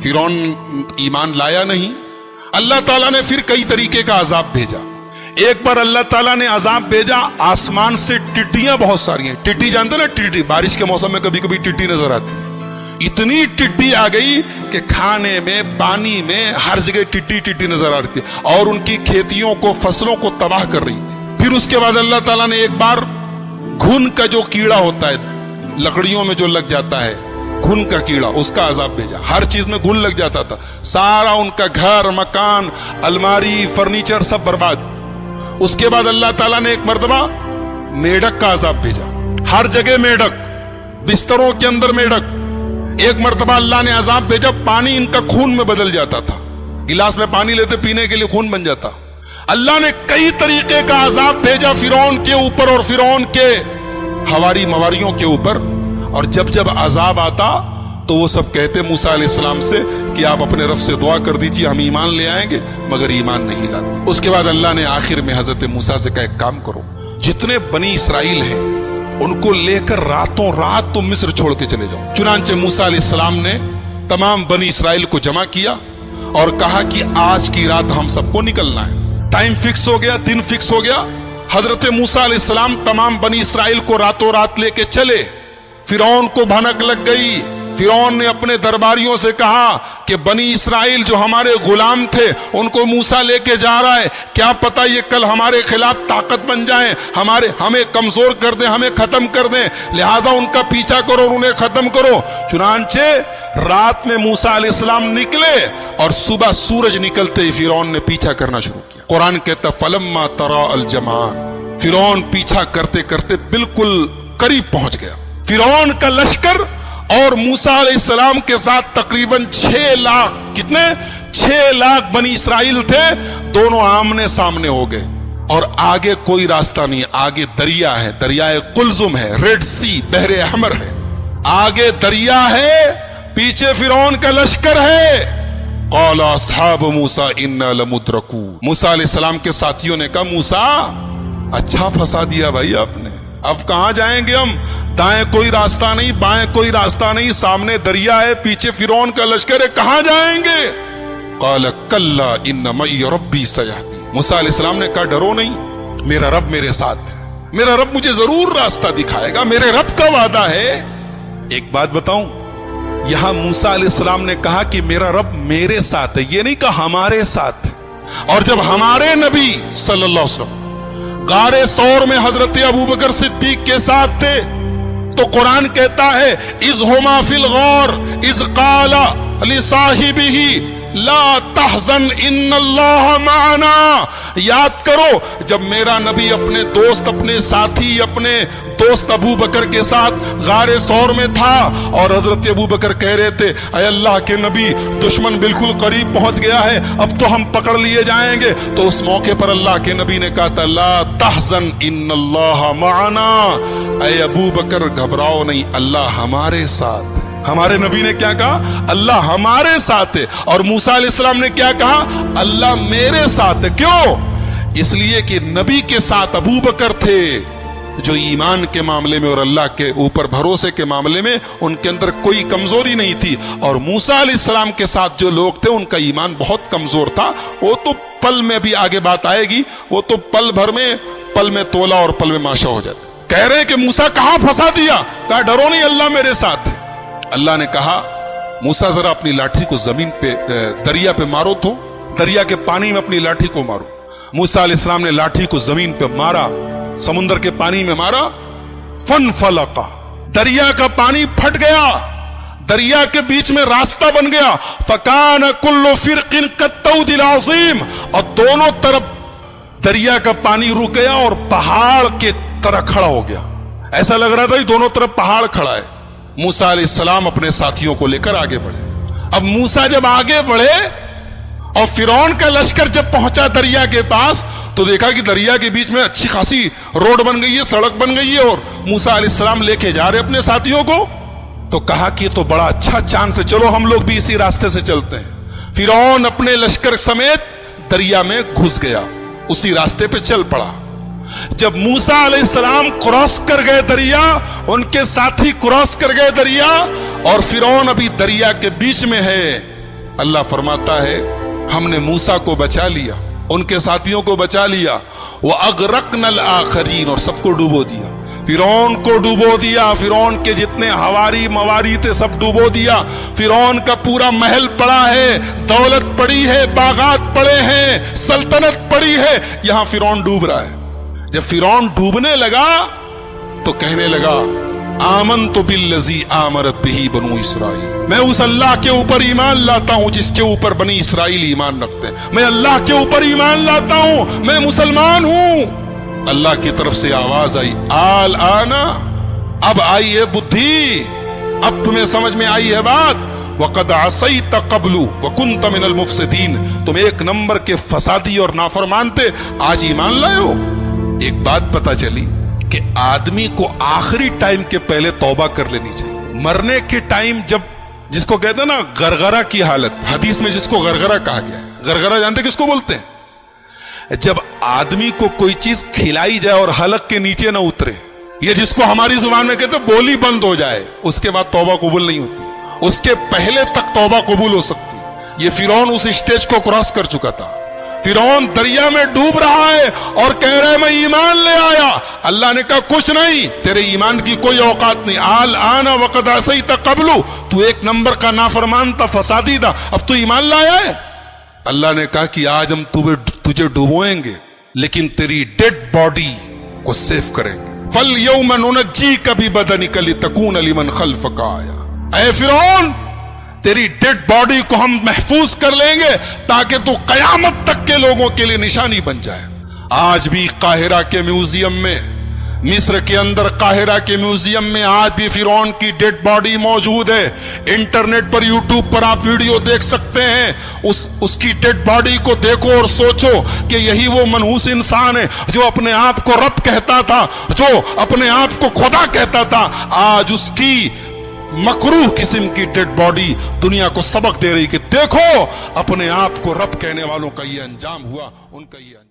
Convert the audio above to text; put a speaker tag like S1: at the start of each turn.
S1: فرعون ایمان لایا نہیں. اللہ تعالیٰ نے پھر کئی طریقے کا عذاب بھیجا. ایک بار اللہ تعالیٰ نے عذاب بھیجا, آسمان سے ٹڈیاں بہت ساری ہیں. ٹڈی جانتے نا, ٹڈی بارش کے موسم میں کبھی کبھی ٹڈی نظر آتی. اتنی ٹڈی آ گئی کہ کھانے میں, پانی میں, ہر جگہ ٹڈی نظر آ رہی تھی, اور ان کی کھیتیوں کو, فصلوں کو تباہ کر رہی تھی. پھر اس کے بعد اللہ تعالیٰ نے ایک بار گھن کا جو کیڑا ہوتا ہے لکڑیوں میں جو لگ جاتا ہے, گھن کا کیڑا, اس کا عذاب بھیجا. ہر چیز میں گھن لگ جاتا تھا, سارا ان کا گھر, مکان, الماری, فرنیچر سب برباد. اس کے بعد اللہ تعالیٰ نے ایک مرتبہ میڈک کا عذاب بھیجا. ہر جگہ میڈک, بستروں کے اندر میڈک. ایک مرتبہ اللہ نے عذاب بھیجا, پانی ان کا خون میں بدل جاتا تھا. گلاس میں پانی لیتے پینے کے لیے خون بن جاتا. اللہ نے کئی طریقے کا عذاب بھیجا فرعون کے اوپر اور فرعون کے حواری مواریوں کے اوپر. اور جب جب عذاب آتا تو وہ سب کہتے موسیٰ علیہ السلام سے کہ آپ اپنے رب سے دعا کر دیجئے, ہم ایمان لے آئیں گے, مگر ایمان نہیں لاتے. اس کے بعد اللہ نے آخر میں حضرت موسیٰ سے کہا ایک کام کرو, جتنے بنی اسرائیل ہیں ان کو لے کر راتوں رات تم مصر چھوڑ کے چلے جاؤ. چنانچہ موسیٰ علیہ السلام نے تمام بنی اسرائیل کو جمع کیا اور کہا کہ آج کی رات ہم سب کو نکلنا ہے. ٹائم فکس ہو گیا, دن فکس ہو گیا. حضرت موسیٰ علیہ السلام تمام بنی اسرائیل کو راتوں رات لے کے چلے. فرعون کو بھنک لگ گئی. فرعون نے اپنے درباریوں سے کہا کہ بنی اسرائیل جو ہمارے غلام تھے ان کو موسیٰ لے کے جا رہا ہے, کیا پتہ یہ کل ہمارے خلاف طاقت بن جائیں, ہمیں کمزور کر دیں, ہمیں ختم کر دیں, لہذا ان کا پیچھا کرو اور انہیں ختم کرو. چنانچہ رات میں موسیٰ علیہ السلام نکلے اور صبح سورج نکلتے ہی فرعون نے پیچھا کرنا شروع کیا. قرآن کہتا فلما ترا الجمعان, فرعون پیچھا کرتے کرتے بالکل قریب پہنچ گیا. فرعون کا لشکر اور موسیٰ علیہ السلام کے ساتھ تقریباً 6 لاکھ, کتنے 6 لاکھ بنی اسرائیل تھے, دونوں آمنے سامنے ہو گئے. اور آگے کوئی راستہ نہیں, آگے دریا ہے, دریائے قلزم ہے, ریڈ سی, بحر احمر ہے. آگے دریا ہے, پیچھے فرعون کا لشکر ہے. قال اصحاب موسیٰ انا لمدرکون, موسیٰ علیہ السلام کے ساتھیوں نے کہا موسیٰ اچھا پھنسا دیا بھائی آپ نے, اب کہاں جائیں گے ہم, دائیں کوئی راستہ نہیں, بائیں کوئی راستہ نہیں, سامنے دریا ہے, پیچھے فرعون کا لشکر ہے, کہاں جائیں گے. قال کلا ان معی ربی سیہدین, موسیٰ علیہ السلام نے کہا ڈرو نہیں, میرا رب میرے ساتھ, میرا رب مجھے ضرور راستہ دکھائے گا, میرے رب کا وعدہ ہے. ایک بات بتاؤں, یہاں موسیٰ علیہ السلام نے کہا کہ میرا رب میرے ساتھ ہے, یہ نہیں کہا ہمارے ساتھ. اور جب ہمارے نبی صلی اللہ علیہ وسلم غار ثور میں حضرت ابوبکر صدیق کے ساتھ تھے تو قرآن کہتا ہے اذ ہما فی الغار اذ قال لصاحبہ لا تحزن ان اللہ معنا. یاد کرو جب میرا نبی اپنے دوست, اپنے ساتھی, اپنے دوست ابو بکر کے ساتھ غار ثور میں تھا اور حضرت ابو بکر کہہ رہے تھے اے اللہ کے نبی دشمن بالکل قریب پہنچ گیا ہے, اب تو ہم پکڑ لیے جائیں گے. تو اس موقع پر اللہ کے نبی نے کہا تھا لا تحزن ان اللہ معنا, اے ابو بکر گھبراؤ نہیں, اللہ ہمارے ساتھ. ہمارے نبی نے کیا کہا, اللہ ہمارے ساتھ ہے. اور موسیٰ علیہ السلام نے کیا کہا, اللہ میرے ساتھ ہے. کیوں؟ اس لیے کہ نبی کے ساتھ ابو بکر تھے جو ایمان کے معاملے میں اور اللہ کے اوپر بھروسے کے معاملے میں ان کے اندر کوئی کمزوری نہیں تھی. اور موسیٰ علیہ السلام کے ساتھ جو لوگ تھے ان کا ایمان بہت کمزور تھا. وہ تو پل میں بھی آگے بات آئے گی, وہ تو پل بھر میں, پل میں تولا اور پل میں ماشا ہو جاتا. کہہ رہے کہ موسیٰ کہاں پھنسا دیا, کہا ڈرو نہیں اللہ میرے ساتھ. اللہ نے کہا موسیٰ ذرا اپنی لاٹھی کو زمین پہ, دریا پہ مارو, تو دریا کے پانی میں اپنی لاٹھی کو مارو. موسیٰ علیہ السلام نے لاٹھی کو زمین پہ مارا, سمندر کے پانی میں مارا, فانفلق, دریا کا پانی پھٹ گیا, دریا کے بیچ میں راستہ بن گیا. فکان کل فرق کالطود العظیم, اور دونوں طرف دریا کا پانی رک گیا اور پہاڑ کے طرح کھڑا ہو گیا. ایسا لگ رہا تھا دونوں طرف پہاڑ کھڑا ہے. موسیٰ علیہ السلام اپنے ساتھیوں کو لے کر آگے بڑھے. اب موسیٰ جب آگے بڑھے اور فرعون کا لشکر جب پہنچا دریا کے پاس تو دیکھا کہ دریا کے بیچ میں اچھی خاصی روڈ بن گئی ہے, سڑک بن گئی ہے, اور موسیٰ علیہ السلام لے کے جا رہے اپنے ساتھیوں کو. تو کہا کہ یہ تو بڑا اچھا چانس ہے, چلو ہم لوگ بھی اسی راستے سے چلتے ہیں. فرعون اپنے لشکر سمیت دریا میں گھس گیا, اسی راستے پہ چل پڑا. جب موسیٰ علیہ السلام کراس کر گئے دریا, ان کے ساتھی کراس کر گئے دریا, اور فرعون ابھی دریا کے بیچ میں ہے. اللہ فرماتا ہے ہم نے موسیٰ کو بچا لیا، ان کے ساتھیوں کو بچا لیا، وَأَغْرَقْنَا الْآخَرِينَ، اور سب کو ڈوبو دیا، فرعون کو ڈوبو دیا، فرعون کے جتنے ہواری مواری تھے سب ڈوبو دیا، فرعون کا پورا محل پڑا ہے، دولت پڑی ہے، باغات پڑے ہیں، سلطنت پڑی ہے، یہاں فرعون ڈوب رہا ہے۔ جب فرعون ڈوبنے لگا تو کہنے لگا آمنت بالذی آمنت بہ بنو اسرائیل، میں اس اللہ کے اوپر ایمان لاتا ہوں جس کے اوپر بنی اسرائیل ایمان رکھتے ہیں، میں اللہ کے اوپر ایمان لاتا ہوں، میں مسلمان ہوں۔ اللہ کی طرف سے آواز آئی الآن، اب آئی ہے بدھی، اب تمہیں سمجھ میں آئی ہے بات، وقد عصیت قبل وکنت من المفسدین، تم ایک نمبر کے فسادی اور نافرمان تھے، آج ایمان لائے ہو۔ ایک بات پتا چلی کہ آدمی کو آخری ٹائم کے پہلے توبہ کر لینی چاہیے۔ مرنے کے ٹائم جب جس کو کہتے ہیں نا غرغرہ کی حالت، حدیث میں جس کو غرغرہ کہا گیا ہے، غرغرہ جانتے کس کو بولتے ہیں؟ جب آدمی کو کوئی چیز کھلائی جائے اور حلق کے نیچے نہ اترے، یہ جس کو ہماری زبان میں کہتے ہیں بولی بند ہو جائے، اس کے بعد توبہ قبول نہیں ہوتی، اس کے پہلے تک توبہ قبول ہو سکتی۔ یہ فرعون اس اسٹیج کو کراس کر چکا تھا، فرعون دریا میں ڈوب رہا ہے اور کہہ رہا ہے میں ایمان لے آیا، اللہ نے کہا کچھ نہیں، تیرے ایمان کی کوئی اوقات نہیں، الآن وقد عصیت قبل، تو ایک نمبر کا نافرمان تھا، فسادی تھا، اب تو ایمان لایا ہے۔ اللہ نے کہا کہ آج ہم تجھے ڈوبوئیں گے لیکن تیری ڈیڈ باڈی کو سیف کریں گے، فَالْيَوْمَ نُنَجِّيكَ بِبَدَنِكَ لِتَكُونَ لِمَنْ خَلْفَكَ آیَةً، اے فرعون تیری ڈیڈ باڈی کو ہم محفوظ کر لیں گے تاکہ تو قیامت تک کے لوگوں کے لیے نشانی بن جائے۔ آج بھی قاہرہ کے میوزیم میں، مصر کے اندر قاہرہ کے میوزیم میں آج بھی فرعون کی ڈیڈ باڈی موجود ہے، انٹرنیٹ پر یوٹیوب پر آپ ویڈیو دیکھ سکتے ہیں، اس کی ڈیڈ باڈی کو دیکھو اور سوچو کہ یہی وہ منحوس انسان ہے جو اپنے آپ کو رب کہتا تھا، جو اپنے آپ کو خدا کہتا تھا، آج اس کی مکروہ قسم کی ڈیڈ باڈی دنیا کو سبق دے رہی کہ دیکھو اپنے آپ کو رب کہنے والوں کا یہ انجام ہوا، ان کا یہ انجام